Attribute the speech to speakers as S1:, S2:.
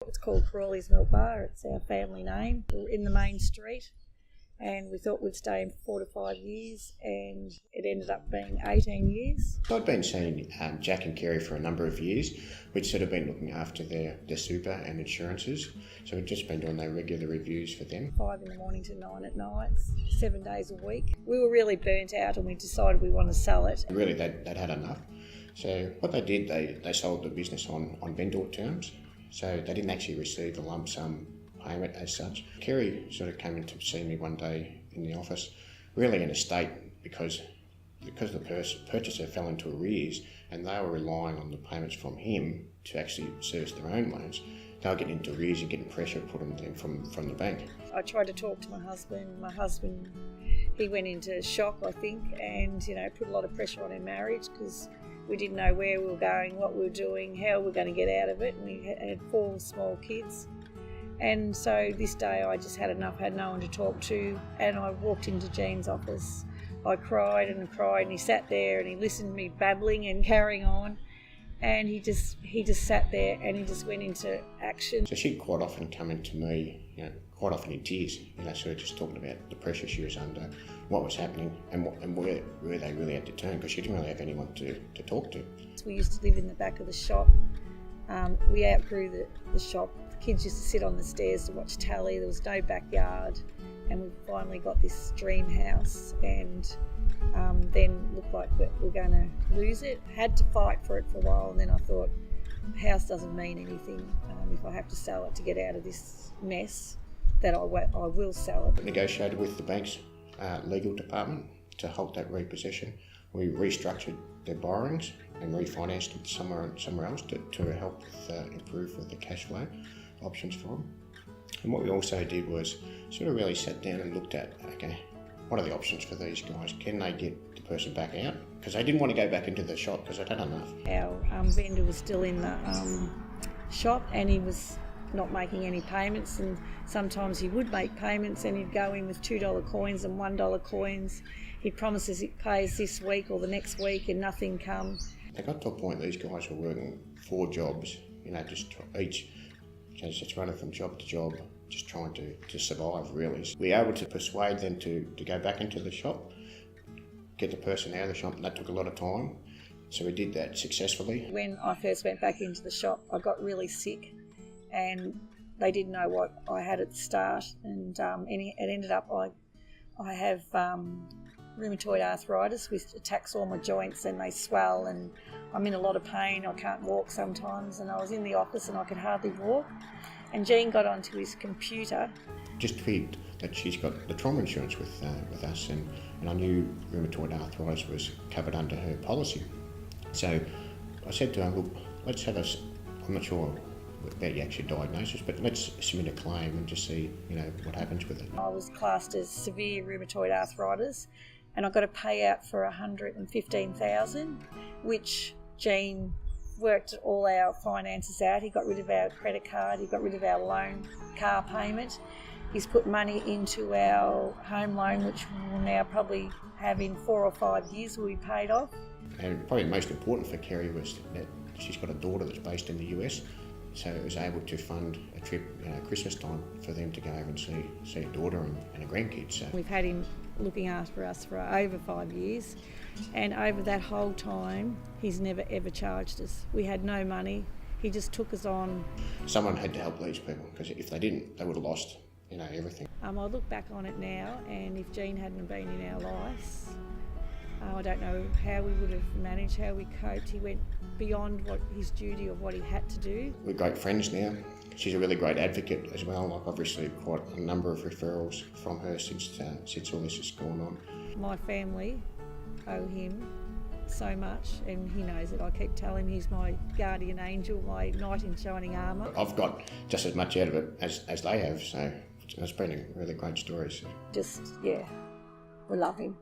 S1: It's called Crawley's Milk Bar. It's our family name. We're in the main street, and we thought we'd stay in 4 to 5 years, and it ended up being 18 years.
S2: I'd been seeing Jack and Kerry for a number of years. We'd sort of been looking after their super and insurances, so we'd just been doing their regular reviews for them.
S1: 5 in the morning to 9 at night, 7 days a week. We were really burnt out, and we decided we wanted to sell it.
S2: Really, they'd had enough. So what they did, they sold the business on vendor terms, so they didn't actually receive a lump sum payment as such. Kerry sort of came in to see me one day in the office, really in a state because the purchaser fell into arrears and they were relying on the payments from him to actually service their own loans. They were getting into arrears and getting pressure put on them from the bank.
S1: I tried to talk to my husband. My husband, he went into shock, I think, and put a lot of pressure on our marriage because we didn't know where we were going, what we were doing, how we were going to get out of it. And we had 4 small kids. And so this day I just had enough, had no one to talk to, and I walked into Gene's office. I cried and cried, and he sat there and he listened to me babbling and carrying on, and he just sat there and he just went into action.
S2: So she'd quite often come into me, quite often in tears, sort of just talking about the pressure she was under, what was happening, and where they really had to turn, because she didn't really have anyone to talk to.
S1: We used to live in the back of the shop. We outgrew the shop. Kids used to sit on the stairs to watch telly. There was no backyard, and we finally got this dream house, and then looked like we're going to lose it. Had to fight for it for a while, and then I thought, house doesn't mean anything. If I have to sell it to get out of this mess, that I will sell it.
S2: Negotiated with the bank's legal department to halt that repossession. We restructured their borrowings and refinanced it somewhere else to help improve with the cash flow options for them. And what we also did was sort of really sat down and looked at, okay, what are the options for these guys? Can they get the person back out? Because they didn't want to go back into the shop because they'd had enough.
S1: Our vendor was still in the shop, and he was not making any payments, and sometimes he would make payments and he'd go in with $2 coins and $1 coins. He'd promise us he pays this week or the next week, and nothing come.
S2: They got to a point these guys were working 4 jobs, just each, just running from job to job, just trying to survive really. We were able to persuade them to go back into the shop, get the person out of the shop, and that took a lot of time. So we did that successfully.
S1: When I first went back into the shop, I got really sick, and they didn't know what I had at the start, and it ended up I have rheumatoid arthritis, which attacks all my joints, and they swell, and I'm in a lot of pain. I can't walk sometimes, and I was in the office and I could hardly walk. And Gene got onto his computer.
S2: Just tweeted that she's got the trauma insurance with us, and I knew rheumatoid arthritis was covered under her policy. So I said to her, look, let's have I'm not sure about your actual diagnosis, but let's submit a claim and just see, what happens with it.
S1: I was classed as severe rheumatoid arthritis, and I got a payout for $115,000, which Gene worked all our finances out. He got rid of our credit card, he got rid of our loan car payment. He's put money into our home loan, which we'll now probably have in 4 or 5 years will be paid off.
S2: And probably the most important for Kerry was that she's got a daughter that's based in the US, so it was able to fund a trip Christmas time for them to go over and see a daughter and a grandkid. So
S1: we've had him looking after us for over 5 years, and over that whole time he's never ever charged us. We had no money, he just took us on. Someone
S2: had to help these people, because if they didn't, they would have lost everything.
S1: I look back on it now, and if Gene hadn't been in our lives, I don't know how we would have managed, how we coped. He went beyond what his duty of what he had to do.
S2: We're great friends now. She's a really great advocate as well. I've received quite a number of referrals from her since all this has gone on.
S1: My family owe him so much, and he knows it. I keep telling him he's my guardian angel, my knight in shining armour.
S2: I've got just as much out of it as they have, so it's been a really great story. So.
S1: We love him.